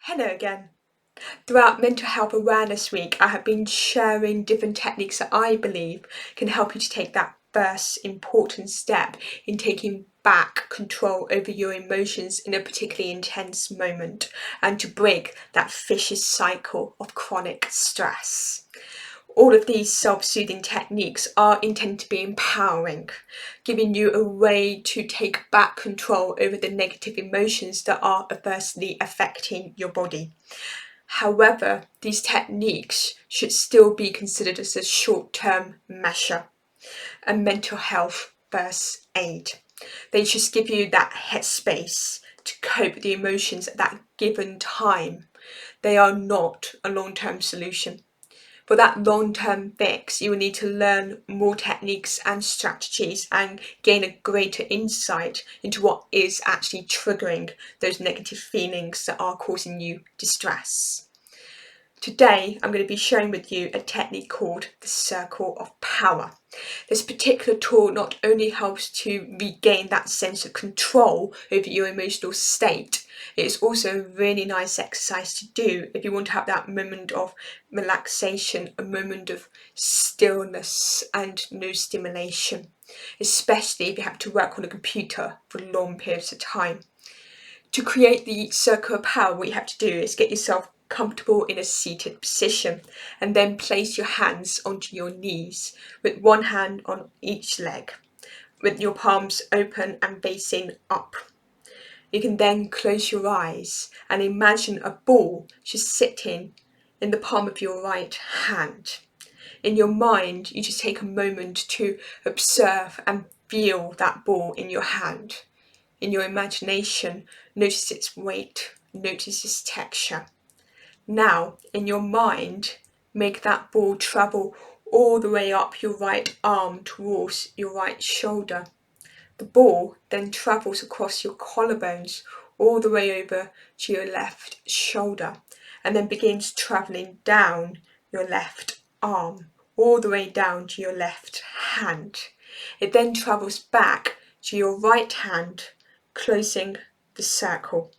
Hello again. Throughout Mental Health Awareness Week, I have been sharing different techniques that I believe can help you to take that first important step in taking back control over your emotions in a particularly intense moment and to break that vicious cycle of chronic stress. All of these self-soothing techniques are intended to be empowering, giving you a way to take back control over the negative emotions that are adversely affecting your body. However, these techniques should still be considered as a short-term measure, a mental health first aid. They just give you that headspace to cope with the emotions at that given time. They are not a long-term solution. For that long-term fix, you will need to learn more techniques and strategies and gain a greater insight into what is actually triggering those negative feelings that are causing you distress. Today, I'm going to be sharing with you a technique called the Circle of Power. This particular tool not only helps to regain that sense of control over your emotional state, it's also a really nice exercise to do if you want to have that moment of relaxation, a moment of stillness and no stimulation, especially if you have to work on a computer for long periods of time. To create the Circle of Power, what you have to do is get yourself comfortable in a seated position and then place your hands onto your knees with one hand on each leg with your palms open and facing up. You can then close your eyes and imagine a ball just sitting in the palm of your right hand. In your mind, you just take a moment to observe and feel that ball in your hand. In your imagination, notice its weight, notice its texture. Now, in your mind, make that ball travel all the way up your right arm towards your right shoulder. The ball then travels across your collarbones all the way over to your left shoulder and then begins travelling down your left arm all the way down to your left hand. It then travels back to your right hand, closing the circle.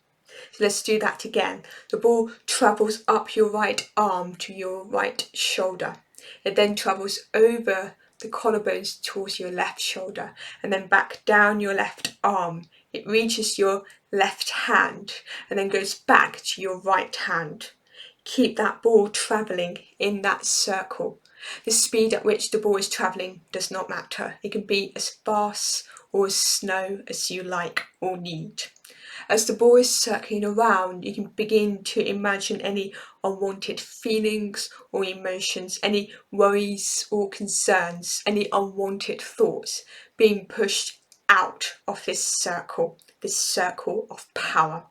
So let's do that again. The ball travels up your right arm to your right shoulder. It then travels over the collarbones towards your left shoulder and then back down your left arm. It reaches your left hand and then goes back to your right hand. Keep that ball travelling in that circle. The speed at which the ball is travelling does not matter. It can be as fast or as slow as you like or need. As the ball is circling around, you can begin to imagine any unwanted feelings or emotions, any worries or concerns, any unwanted thoughts being pushed out of this circle of power.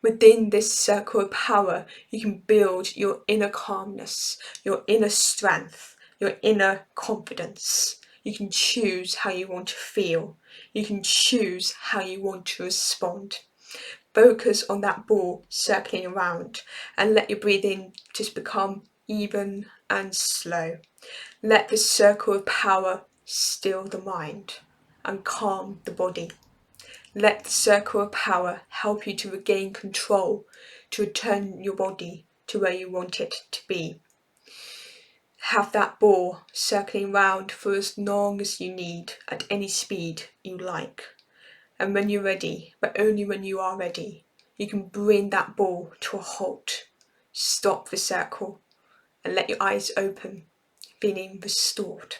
Within this circle of power, you can build your inner calmness, your inner strength, your inner confidence. You can choose how you want to feel. You can choose how you want to respond. Focus on that ball circling around and let your breathing just become even and slow. Let the circle of power still the mind and calm the body. Let the circle of power help you to regain control, to return your body to where you want it to be. Have that ball circling round for as long as you need at any speed you like. And when you're ready, but only when you are ready, you can bring that ball to a halt. Stop the circle and let your eyes open, feeling restored.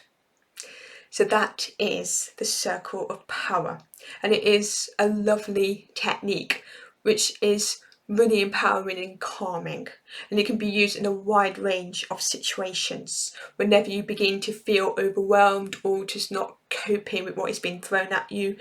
So that is the Circle of Power. And it is a lovely technique which is really empowering and calming. And it can be used in a wide range of situations. Whenever you begin to feel overwhelmed or just not coping with what is being thrown at you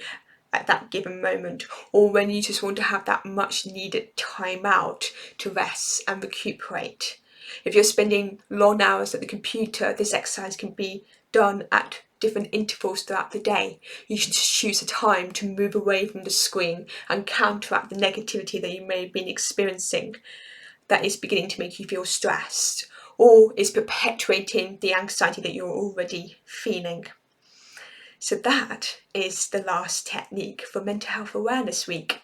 at that given moment, or when you just want to have that much needed time out to rest and recuperate. If you're spending long hours at the computer, this exercise can be done at different intervals throughout the day. You should just choose a time to move away from the screen and counteract the negativity that you may have been experiencing that is beginning to make you feel stressed or is perpetuating the anxiety that you're already feeling. So that is the last technique for Mental Health Awareness Week.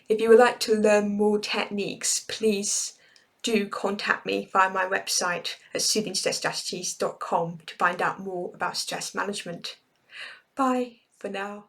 If you would like to learn more techniques, please do contact me via my website at soothingstressstrategies.com to find out more about stress management. Bye for now.